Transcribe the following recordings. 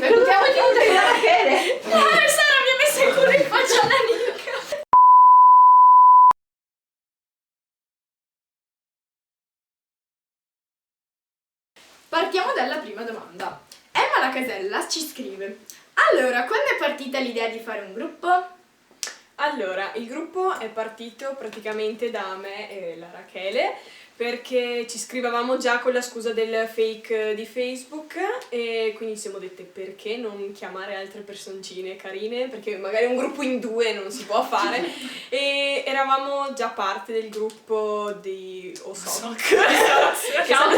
Salutiamo il conto di Rachele. No, Sara mi ha messo il culo in faccia alla Nica. Partiamo dalla prima domanda. Emma La Casella ci scrive: allora, quando è partita l'idea di fare un gruppo? Allora, il gruppo è partito praticamente da me e la Rachele, perché ci scrivevamo già con la scusa del fake di Facebook e quindi ci siamo dette perché non chiamare altre personcine carine, perché magari un gruppo in due non si può fare e eravamo già parte del gruppo di Osok. Ciao.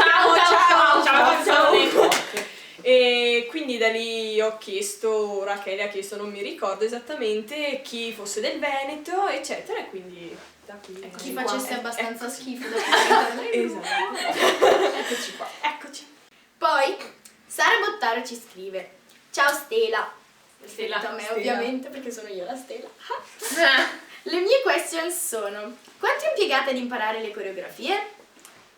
E quindi da lì ho chiesto, Rachele ha chiesto, non mi ricordo esattamente chi fosse del Veneto, eccetera, e quindi da qui. Chi facesse abbastanza schifo da Esatto. Eccoci qua. Eccoci. Poi Sara Bottaro ci scrive: ciao Stella. Stella. A me Stella. ovviamente, perché sono io la Stella. Le mie question sono: quanto impiegate ad imparare le coreografie?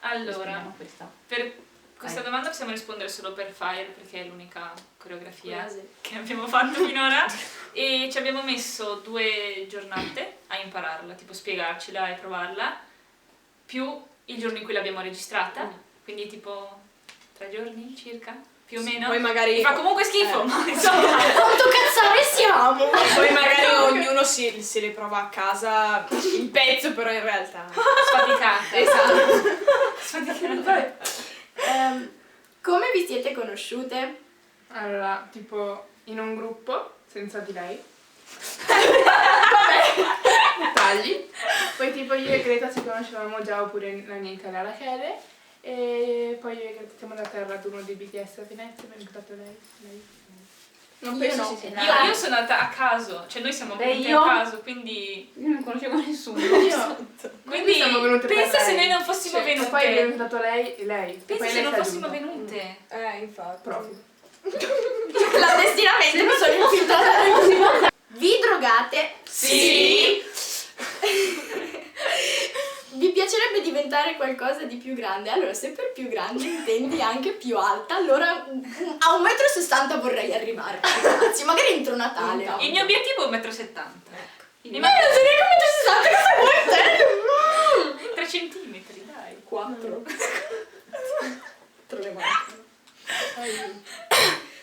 Allora, Questa. per questa domanda possiamo rispondere solo per Fire, perché è l'unica coreografia Quasi. che abbiamo fatto finora e ci abbiamo messo 2 giornate a impararla, tipo spiegarcela e provarla, più il giorno in cui l'abbiamo registrata, quindi tipo 3 giorni circa, più o meno. Poi magari Fa comunque schifo, ma insomma. Quanto cazzare siamo? Poi magari ognuno se le prova a casa il pezzo, però in realtà. Sfaticata. Esatto. Sfaticata. Come vi siete conosciute? Allora, tipo in un gruppo senza di lei. Dettagli. Poi tipo io e Greta ci conoscevamo già, oppure la Nica e la Rachele. E poi io e Greta siamo andate al raduno di BTS a Venezia, mi ha incontrato lei. Non Io penso no. ci sia. Io sono andata a caso, cioè noi siamo Beh, venute io- a caso, quindi Io non conoscevo nessuno. quindi siamo venute per pensa se lei. noi non fossimo Cioè, venute. e poi abbiamo incontrato lei e lei. E Pensa poi se lei non si è fossimo aggiunta. venute. Infatti. Proprio. Clandestinamente mi sono infiltrata. Vi drogate? Sì. Vi piacerebbe diventare qualcosa di più grande? Allora, se per più grande intendi anche più alta, allora a 1,60 m vorrei arrivarci, ragazzi. Magari entro Natale. Il mio obiettivo è 1,70 m. Ma non sei neanche 1,60 m, cosa vuoi te? 3 centimetri, dai. 4. Te le mancano.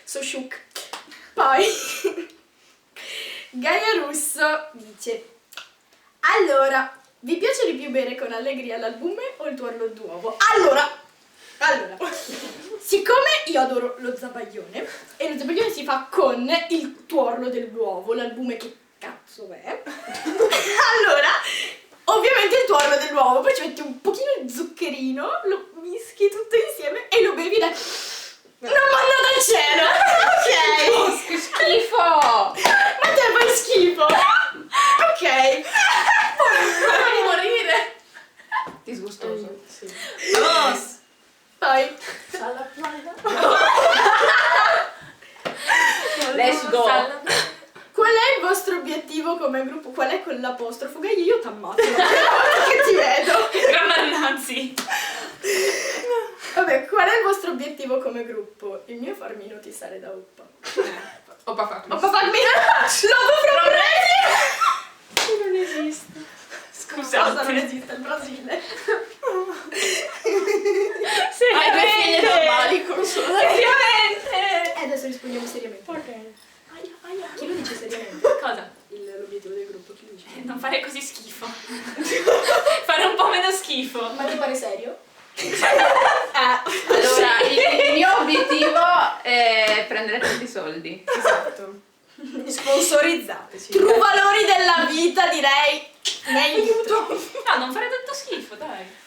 So shook. Poi Gaia Russo dice: allora, vi piace di più bere con allegria l'albume o il tuorlo d'uovo? Allora, siccome io adoro lo zabaglione e lo zabaglione si fa con il tuorlo dell'uovo, l'albume che cazzo è? Allora, ovviamente il tuorlo dell'uovo, poi ci metti un pochino di zuccherino, lo mischi tutto insieme e lo bevi da... una manna dal cielo! Ok! Che schifo! Ma te fai schifo! Ok! Devo morire. Disgustoso. Vamos. Poi, Let's go. qual è il vostro obiettivo come gruppo? Qual è con l'apostrofo? Gaia, io t'ammazzo che ti vedo! Gramannanzi. Vabbè, qual è il vostro obiettivo come gruppo? Il mio è farmi notizare da Oppa. Oppa fatto. Oppa farmi... Lobo from Non esiste. Cosa non esiste il Brasile? Hai 2 figlie normali con solo... Seriamente. Adesso rispondiamo seriamente. Ok. Chi lo dice seriamente? Cosa? L'obiettivo del gruppo, chi lo dice? Non fare così schifo. Fare un po' meno schifo. Ma ti pare serio? Allora, il mio obiettivo è prendere tanti soldi. Esatto. Sponsorizzateci. True valori della vita, direi. Meglio. No, non fare tanto schifo, dai.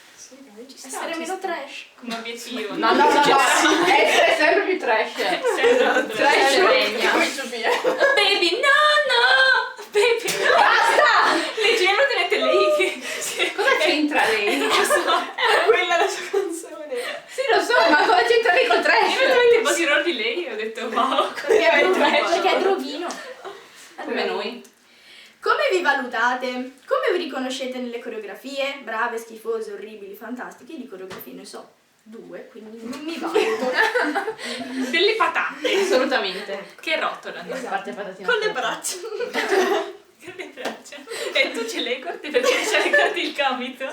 Ci sta, Essere ci meno sta. trash. Come obiettivo. No, essere sempre più trash. Sempre Trash regna. Baby, no! Baby, no! Basta! Leggero ti mette lei che... Cosa c'entra lei? Non lo so. Era quella la sua canzone. Sì, lo so, ma cosa c'entra lei col Io trash? mentre un po' di roll di lei ho detto wow. Perché è trash. perché è drovino. Come noi. Come vi valutate? Come vi riconoscete nelle coreografie? Brave, schifose, orribili, fantastiche? Di coreografie ne so. 2, quindi non mi valuto. Delle patate Assolutamente. che rotolano. A parte patatina Con le fritta. braccia. Che le braccia. E tu ce le corti perché ce le corti il gomito.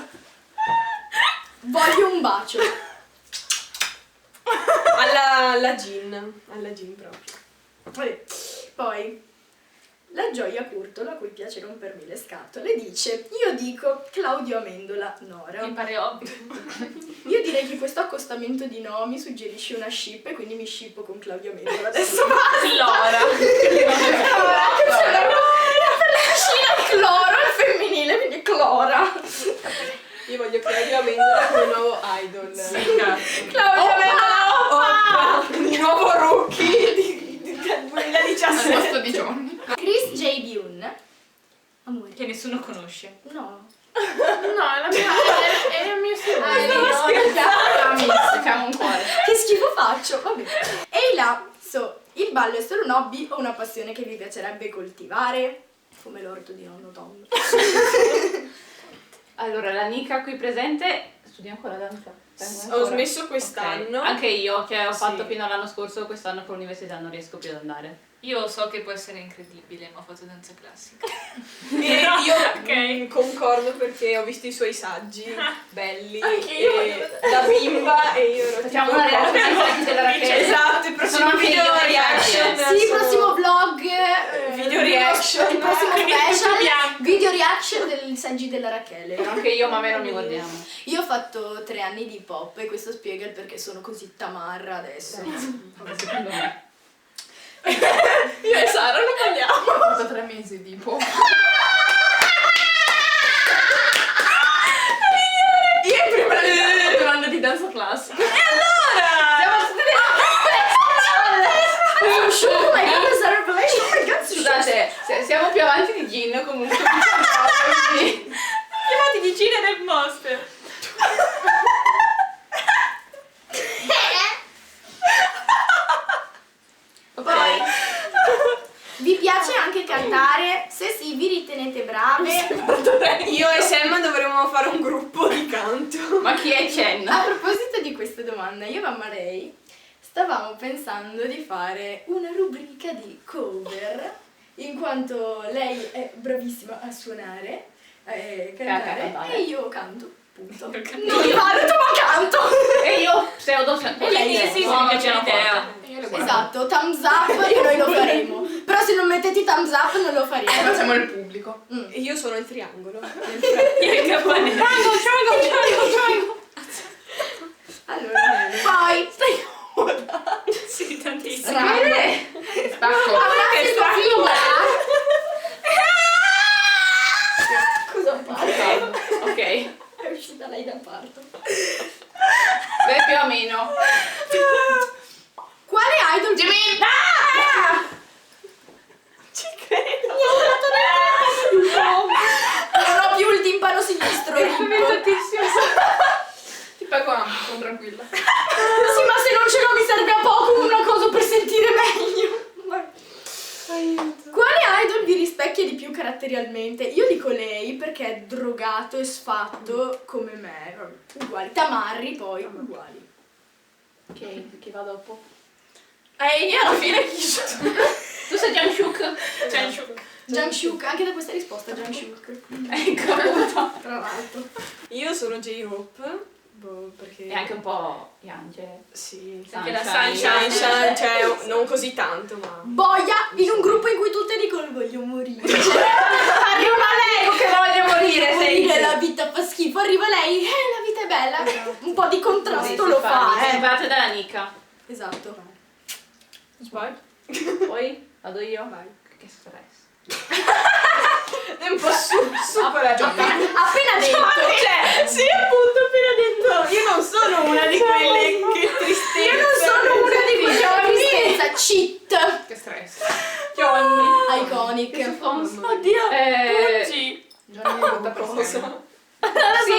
Voglio un bacio. Alla gin proprio. Vabbè. Poi la Gioia Curtolo, a cui piace rompermi le scatole, dice: io dico Claudio Amendola Nora. Mi pare ovvio. Io direi che questo accostamento di nomi suggerisce una ship e quindi mi shippo con Claudio Amendola. Adesso Lora. Clora, che c'è la piscina cloro è femminile, quindi Clora. Io voglio Claudio Amendola come nuovo idol. Sì, cazzo. Claudio Amendola. Il nuovo rookie del Al 2017. posto di Johnny. Chris J. Dune. Amore. Che nessuno conosce. No. No, è la mia. È il mio Facciamo un cuore. Che schifo faccio? Vabbè. Ehi là, il ballo è solo un hobby o una passione che vi piacerebbe coltivare? Come l'orto di nonno Tom. Allora, la Nica qui presente studia ancora danza. Ho smesso quest'anno. Ok. Anche io, che ho Sì. fatto fino all'anno scorso, quest'anno con l'università non riesco più ad andare. Io so che può essere incredibile, ma ho fatto danza classica. E io Ok. concordo perché ho visto i suoi saggi belli Anch'io. e da bimba e io ero Facciamo tipo una reazione della Rachele. Esatto, il prossimo Sono anche video io, reaction. ragazzi. Sì, prossimo vlog. Video reaction. Il prossimo Quindi tutto special. bianco. Video reaction del saggi della Rachele. Anche io, ma me non mi guardiamo. Io ho fatto 3 anni di pop e questo spiega il perché sono così tamarra adesso. Secondo me. Io e Sara lo vogliamo. Ho fatto 3 mesi di pop. Io in prima anno di danza classica. I'm sure, oh my god, is that a revelation? Oh my god, Scusate, siamo più avanti di Gin comunque. Quindi- Chiamati di Gina del Monster. Poi, vi piace anche cantare? Se sì, vi ritenete brave? Io e Selma dovremmo fare un gruppo di canto. Ma chi è Chen? A proposito di questa domanda, io e mamma Ray stavamo pensando di fare una rubrica di cover, in quanto lei è bravissima a suonare, cantare, cantare. e io canto, punto. Non canto. mi valuto, ma canto! E io pseudo E lei Sì, sì, suono mi piace il pianoforte. l'idea. Io le guardo. Esatto, thumbs up e noi lo faremo. Però se non mettete thumbs up non lo faremo. Facciamo il pubblico. E io sono il triangolo. Io il campanello. Allora, poi Sì, tantissimo. Rame. Spacco. Che figa! Cosa ho fatto? Ok. È uscita lei da parto. Beh, più o meno. Quale idol? Jimmy! Ah! Ci credo. Non ho più il timpano sinistro. Rippo. Ti pago anche, sono tranquilla. Sì, ma se non ce l'ho mi serve a poco una cosa per sentire meglio. Quale idol vi rispecchia di più caratterialmente? Io dico lei perché è drogato e sfatto come me. Uguali. Tamarri poi uguali. Ok, chi va dopo? Io alla fine chi sono? Tu sei Jungkook? Jungkook, anche da questa risposta Jungkook. Ecco. Tra l'altro. Io sono J-Hope. Boh, perché... E anche un po' Yance. Sì. Anche la Sunshine. Sunshine, cioè non così tanto, ma... Boia in un gruppo in cui tutte dicono voglio morire. Arriva lei che voglio morire, sei Morire, la vita fa schifo. Arriva lei, la vita è bella. Un po' di contrasto lo fa, Salvate dalla Nica. Esatto. Sbaglio? Poi vado io? Vai. Che stress. È un po' super aggiornato. Appena detto. Cioè, sì, appunto, appena detto. Io non sono una di quelle che tristezza. Io non sono una di quelle che tristezza. Cheat. Che stress. Johnny. Iconic. Oddio. Sì, Johnny mi butta per Cosa? sempre.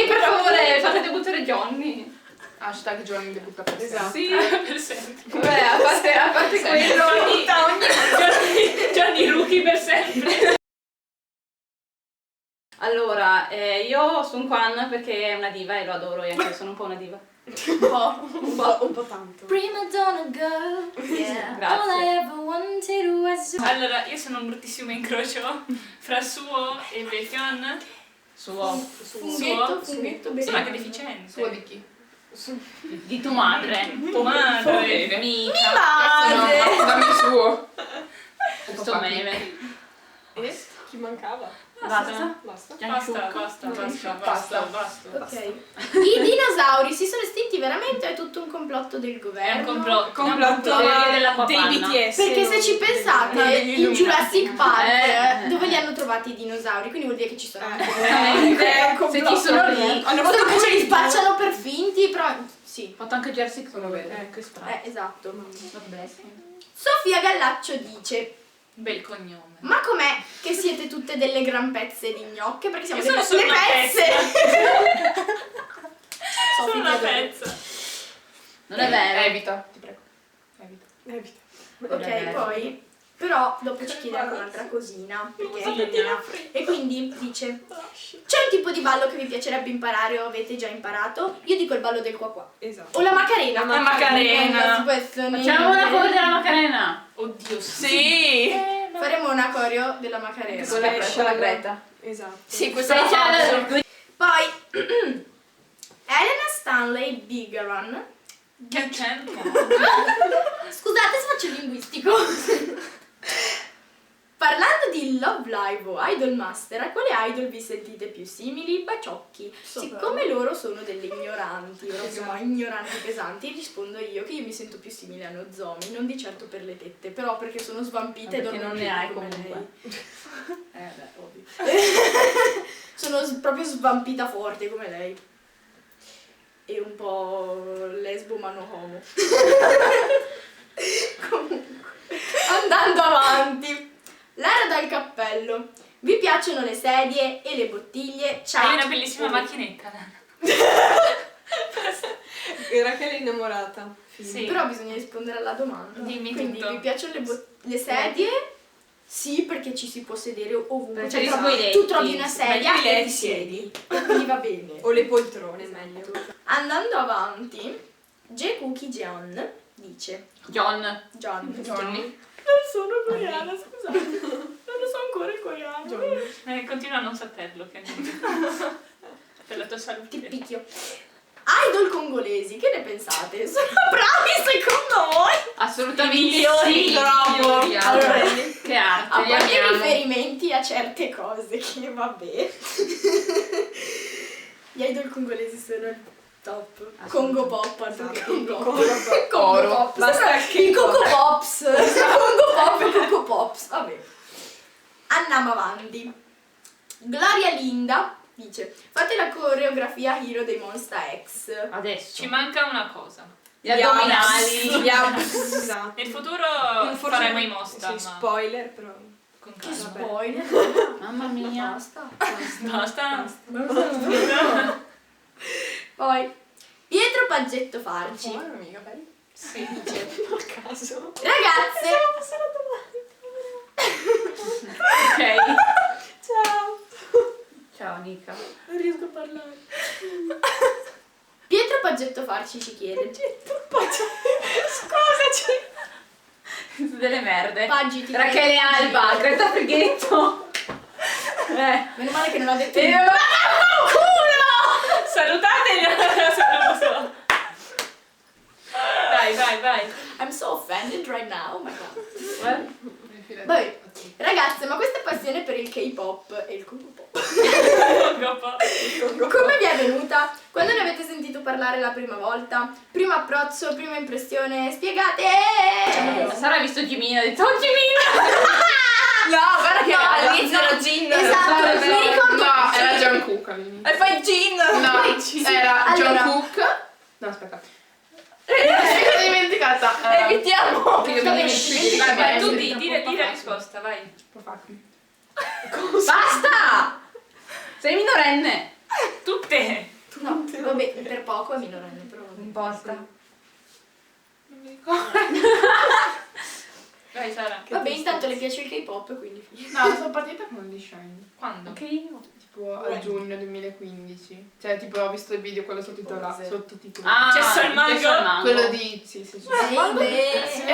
per favore, fate debuttare Johnny. Hashtag Johnny debutta per sempre. Esatto. Sì. Per sempre. Vabbè, a parte quello. Johnny Rookie per sempre. Allora, io Sun Quan perché è una diva e lo adoro e anche io sono un po' una diva. Un po' tanto. Prima donna girl, yeah. Grazie. All I ever wanted was Allora, io sono un bruttissimo incrocio fra suo e Baekhyun. Suo. funghetto, Sono anche bene. deficiente. Suo di chi? Di tua madre. Tua madre. Mica. No, dammi il suo. Questo meme. E chi mancava? Basta? Basta. Basta. Ok. I dinosauri si sono estinti veramente o è tutto un complotto del È governo? un complotto. Complotto Teoria della dei papanna. BTS. Perché se ci pensate, no, degli in Illuminati. Jurassic Park, Eh. dove li hanno trovati i dinosauri? Quindi vuol dire che ci sono anche Se ci sono lì. Hanno o fatto che ce li pure spacciano per finti, però sì. Ho fatto anche Jersey Sono vero. Che strano. Esatto. Vabbè, sì. Sofia Gallaccio dice: Bel cognome. ma com'è che siete tutte delle gran pezze di gnocche? Perché siamo Io sono delle solo una pezze! Sono Sofia, una ti adoro. pezza. Non è vero. Evita, ti prego. Evita. Ok, poi però dopo ci chiede anche un'altra cosina, perché è carina. E quindi dice: c'è un tipo di ballo che vi piacerebbe imparare o avete già imparato? Io dico il ballo del qua qua. Esatto. O la Macarena. La Macarena. Facciamo una cover della Macarena. Oddio, Sì! Faremo un acorio della Macarena. Con la Greta. Esatto. Sì, questa Sai, la faccio. Poi Elena Stanley Bigeron. Che accento. Scusate se faccio il linguistico. Parlando di Love Live o Idol Master, a quale idol vi sentite più simili? Baciocchi. Siccome loro sono delle ignoranti, proprio ma ignoranti pesanti, rispondo io che io mi sento più simile a Nozomi, non di certo per le tette, però perché sono svampita e Perché dormo non in ne hai piedi come comunque. lei. Beh, ovvio. Sono proprio svampita forte come lei. E un po' lesbo ma no homo. Comunque, andando avanti. Lara dal cappello. Vi piacciono le sedie e le bottiglie? Ciao. Hai una bellissima macchinetta. Era che l'è innamorata. Sì. Però bisogna rispondere alla domanda. Dimmi Quindi tutto. vi piacciono le sedie? Sì, perché ci si può sedere ovunque. Perché Cioè, tipo i letti. tu trovi una sedia Meglio i e letti. ti siedi. Quindi va bene. O le poltrone, meglio. Andando avanti, J-Cookie John dice: John. Johnny. Non sono coreana, scusate. Non lo so ancora il coreano. Continua a non saperlo. Che per la tua Ti salute. picchio. Idol congolesi, che ne pensate? Sono bravi secondo voi? Assolutamente Migliori, sì. troppo. Migliori, Allora, che arte, A li parte amiamo. riferimenti a certe cose che vabbè. Gli idol congolesi sono il top. Congo Pop, altro che Congo Pop. Congo Pop. Basta che I Coco Pops. Congo Pop e Coco Pops. Vabbè. Andiamo avanti. Gloria Linda dice: fate la coreografia Hero dei Monsta X. Adesso. Ci manca una cosa. Gli addominali. Gli abs. Esatto. Nel futuro Forse- faremo i Mosta, Sì, ma spoiler, però. con Che calma. spoiler. Mamma mia. Basta. Basta. Poi Pietro Paggetto Farci. mica belli. Sì, dice: A caso. ragazze, Ok. Ciao. Ciao Nica. non riesco a parlare. Pietro Paggetto Farci ci chiede: Scusaci. Delle merde. Paggi ti Rachele prego. Alba, Greta Frighetto. Meno male che non ha detto E io. Salutateli. Saluto. Vai. I'm so offended right now, oh my god. Well, Vabbè, ragazze, ma questa passione per il K-pop e il Congo Pop come vi è venuta? Quando ne avete sentito parlare la prima volta? Primo approccio, prima impressione? Spiegate! Sara ha visto Jimina, ha detto: oh Jimina! No, guarda che No, all'inizio no. era Gin. Esatto, mi ricordo. No, era Jungkook all'inizio. E poi Gin. No, era Allora. Jungkook. No, aspetta. Mi sono dimenticata. Evitiamo. Io mi dimentico. Vai, tu di la risposta, vai. Basta! Sei minorenne. Tutte. No, vabbè, per poco è minorenne, però. Non importa. Non mi ricordo. Vai Sara. Vabbè, intanto le piace il K-pop, quindi. No, sono partita con gli Shiny. Quando? Tipo a giugno 2015. Cioè, tipo ho visto il video quello sottotitolato. Cesso il mango. Quello di. Sì. E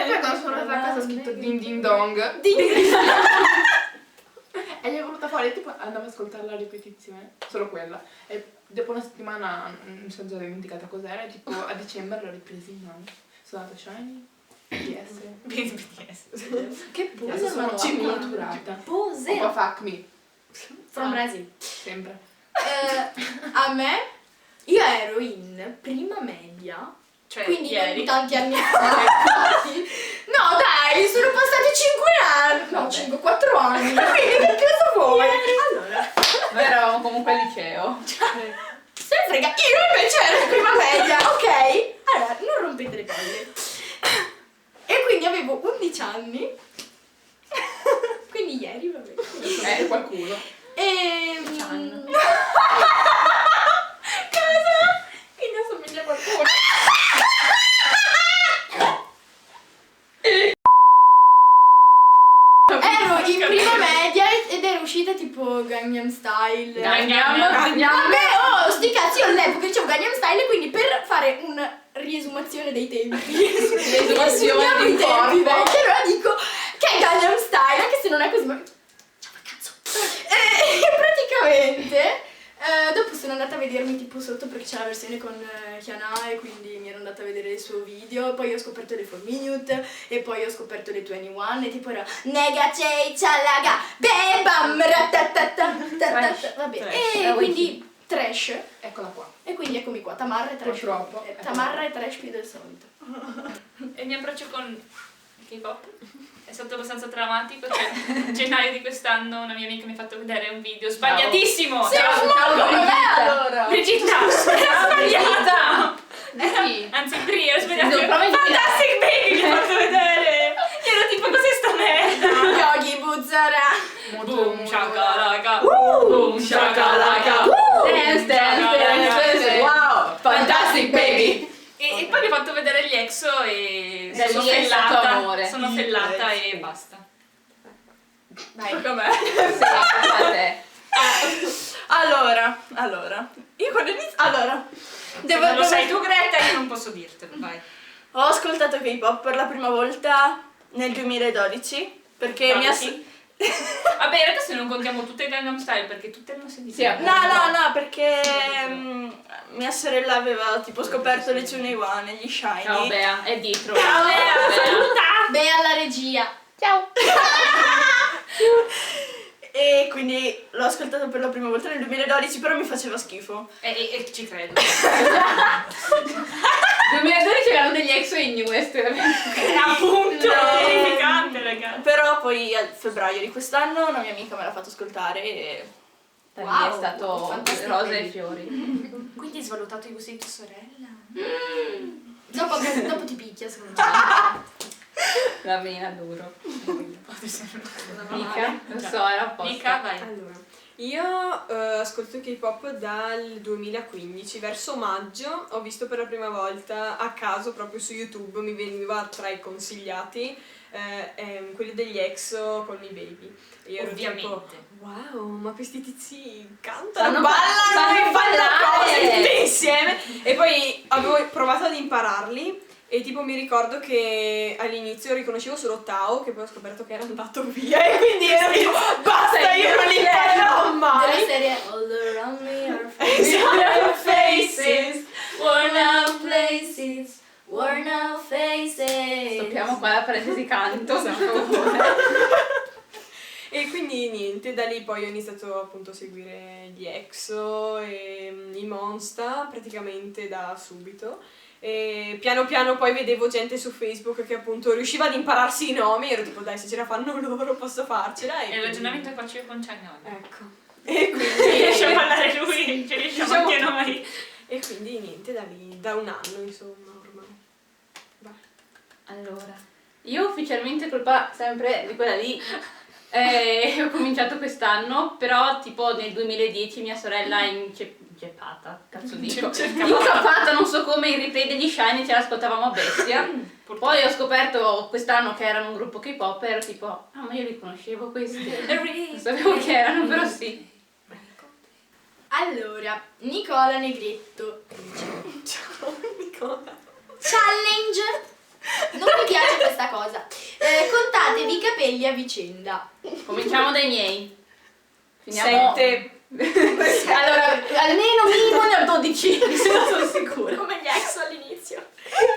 poi quando sono andata a casa ho scritto Din Din Dong. E gli è venuta fuori, tipo andavo ad ascoltare la ripetizione, solo quella. E dopo una settimana mi sono già dimenticata cos'era, e tipo a dicembre l'ho ripresa in mano. Sono andata Shiny, BTS. Che Adesso sono cinquanturata. Un po' fuck me. From Brazil. Sempre. A me, io ero in prima media, Cioè, quindi ieri. non tanti anni fa. No dai, sono passati 5 anni. No, 4 anni. Quindi che cosa vuoi? Allora, Noi eravamo comunque al liceo. se ne frega, io invece ero in prima media, ok? Allora, non rompete le palle. E quindi avevo 11 anni. Quindi ieri, vabbè. Qualcuno. E... Cosa? Che ne assomiglia a qualcuno. Ero in prima media ed era uscita tipo Gangnam Style. Gangnam. Vabbè, oh, sti cazzi, io all'epoca dicevo Gangnam Style, quindi per fare una riesumazione dei tempi. Riesumazione dei di tempi corpo. vecchi, allora dico che è Gangnam Style, anche se non è così, ma... Ciao, cazzo. E praticamente... dopo sono andata a vedermi tipo sotto perché c'è la versione con Kiana, e quindi mi ero andata a vedere il suo video, poi ho scoperto le 4 Minute e poi ho scoperto le 21 e tipo era Nega Chei Chalaga Bebam Ratatata. Vabbè, e quindi trash, Eccola qua. e quindi eccomi qua, Tamarra e trash. Purtroppo. Tamarra e trash più del solito. E il mio approccio con il K-pop è stato abbastanza drammatico. Cioè, gennaio di quest'anno una mia amica mi ha fatto vedere un video sbagliatissimo. Come me allora? Brigitta, era sbagliata. Di chi? Anzi, Bri, era sbagliata. No, prova in Fantastic Baby mi ha fatto vedere. Io ero tipo, cos'è sta merda? Yogi Buzzara. Boom, shakalaka. Boom, shakalaka. Dance. Wow, fantastic baby. E poi mi ha fatto vedere gli EXO e Da sono lì è stato fellata. amore. Sono fellata e basta. Vai. Tocca a me. Sì, a te. Allora, io quando inizio... Allora, Se lo sai tu Greta, io non posso dirtelo, vai. ho ascoltato K-pop per la prima volta nel 2012 perché mi ha... Vabbè, in realtà se non contiamo tutte i Gangnam Style, perché tutte le nostre Sì, No, perché mia sorella aveva tipo scoperto le 21 e gli Shiny. Ciao Bea, è dietro. Ciao, Lea, saluta! Beh, alla regia. Ciao. E quindi l'ho ascoltato per la prima volta nel 2012, però mi faceva schifo. E ci credo. 2012 erano degli EXO in Newest. Appunto, terrificante, ragazzi. Però poi a febbraio di quest'anno una mia amica me l'ha fatto ascoltare e... Da lì Wow, è stato fantastico. rose e fiori. Quindi hai svalutato i gusti di tua sorella? Dopo ti picchia, secondo me. La vena duro. Mica? Lo so, era apposta. Mica, vai. Allora, io ascolto K-pop dal 2015, verso maggio ho visto per la prima volta a caso proprio su YouTube, mi veniva tra i consigliati quelli degli EXO con i baby. E io ero Ovviamente. tipo, wow, ma questi tizi cantano, Sanno ballano e fanno ballare cose tutte insieme. E poi avevo provato ad impararli. E tipo mi ricordo che all'inizio riconoscevo solo Tao, che poi ho scoperto che era andato via e quindi ero tipo basta, io non li imparerò Della mai. serie All around me are Faces. worn out places, worn out faces. Stoppiamo qua la parentesi canto, per favore. E quindi niente, da lì poi ho iniziato appunto a seguire gli EXO e i Monsta praticamente da subito. E piano piano poi vedevo gente su Facebook che appunto riusciva ad impararsi i nomi, ero tipo dai, se ce la fanno loro posso farcela. E il ragionamento che faccio io con Chagnone. Ecco. E Se quindi riesce a ballare lui, ci riusciamo Diciamo- anche noi. E quindi niente, da lì, da un anno insomma ormai. Vai. Allora, io ufficialmente colpa sempre di quella lì. Ho cominciato quest'anno, però tipo nel 2010 mia sorella inceppata, cazzo dico, incappata non so come in replay degli Shiny, ce l'ascoltavamo a bestia. Poi ho scoperto quest'anno che erano un gruppo K-pop e ero tipo, ah ma io li conoscevo questi, non sapevo che erano, però sì. Allora, Nicola Negretto. Ciao Nicola. Challenge! Non mi piace questa cosa. Contatevi i capelli a vicenda. Cominciamo dai miei. Finiamo... 7. Allora, almeno minimo ne ho 12, sono sicura. Come gli ex all'inizio.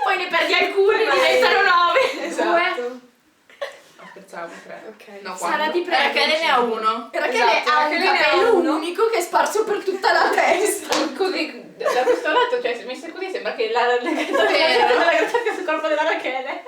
Poi ne perdi alcuni e diventano 9. Esatto. No, scherzavo, 3. Ok. No, Sara, 4. ti prego. Rachele ne ha uno. Rachele ha un Rachele ne ha capello uno. unico che è sparso per tutta la testa. Così, da questo lato, cioè, se messa così sembra che la grattata sul corpo della Rachele.